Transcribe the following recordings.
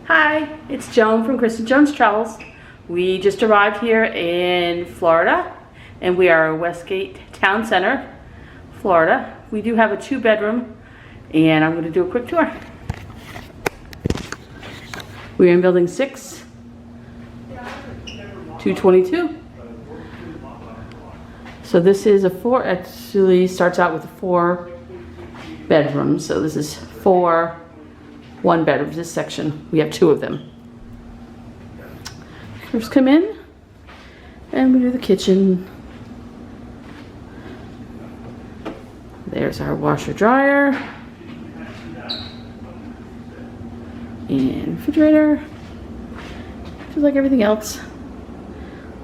Hi, it's Joan from Kristen Jones Travels. We just arrived here in Florida, and we are in Westgate Town Center, Florida. We do have a 2-bedroom, and I'm going to do a quick tour. We're in building 6, 222. So this is a 4, actually starts out with a 4 bedroom. So this is 4 1-bedrooms, this section. We have 2 of them. First come in, and we do the kitchen. There's our washer dryer. And refrigerator. Just like everything else.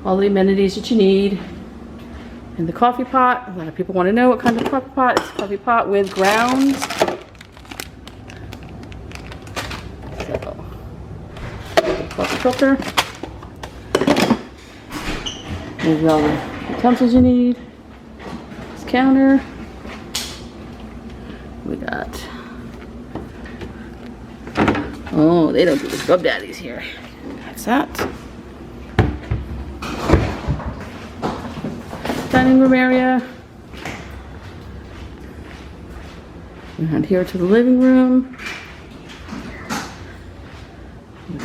All the amenities that you need. And the coffee pot. A lot of people want to know what kind of coffee pot. It's a coffee pot with grounds. So, coffee filter. There's all the utensils you need. This counter. We got, oh, they don't do the scrub daddies here. That's that. Dining room area. And here to the living room.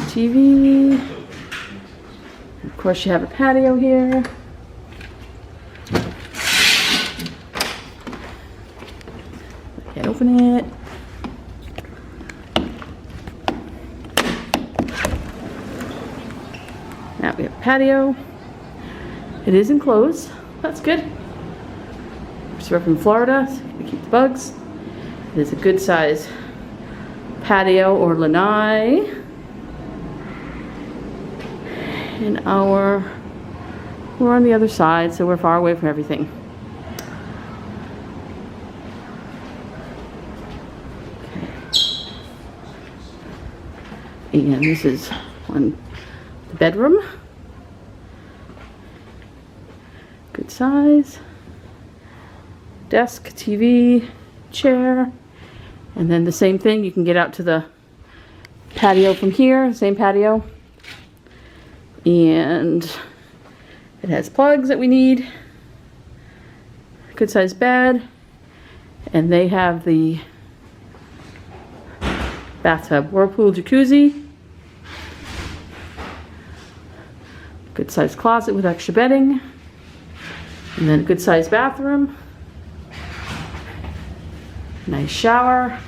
TV. And of course, you have a patio here. Can't open it. Now we have a patio. It is enclosed. That's good. We're from Florida, so we keep the bugs. It is a good size patio or lanai. And we're on the other side, so we're far away from everything. Okay. And this is the bedroom. Good size. Desk, TV, chair. And then the same thing, you can get out to the patio from here, same patio. And it has plugs that we need. Good size bed. And they have the bathtub, whirlpool, jacuzzi. Good size closet with extra bedding. And then a good size bathroom. Nice shower.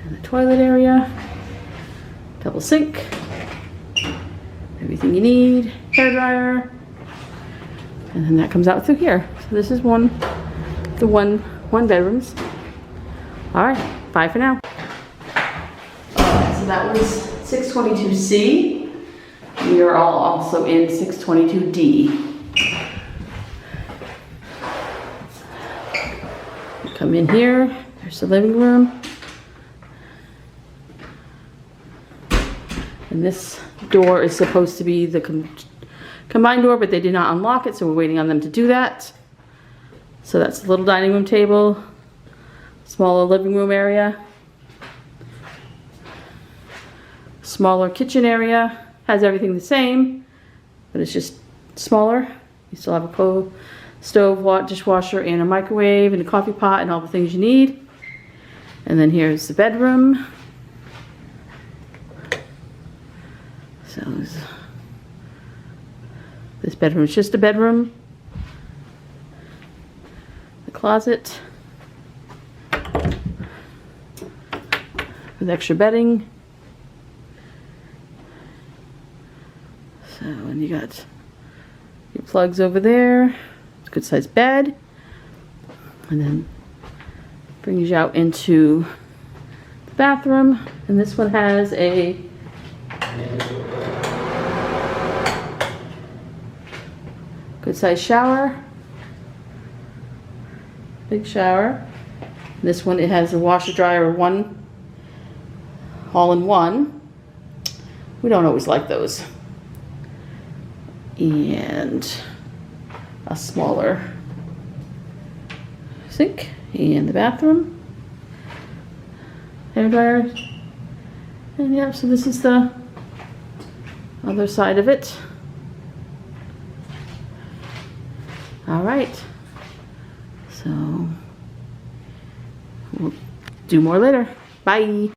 And the toilet area. Double sink. Everything you need. Hair dryer. And then that comes out through here. So this is one bedrooms. Alright, bye for now. So that was 622C. We are all also in 622D. Come in here, there's the living room. And this door is supposed to be the combined door, but they did not unlock it, so we're waiting on them to do that. So that's the little dining room table, smaller living room area, smaller kitchen area. Has everything the same, but it's just smaller. You still have a stove, dishwasher, and a microwave, and a coffee pot, and all the things you need. And then here's the bedroom. So this bedroom is just a bedroom. The closet with extra bedding. So, and you got your plugs over there. It's a good sized bed. And then brings you out into the bathroom. And this one has a good sized shower. Big shower. This one, it has a washer dryer, all in one. We don't always like those. And a smaller sink in the bathroom. hair dryer. And yeah, so this is the other side of it. All right. So we'll do more later. Bye.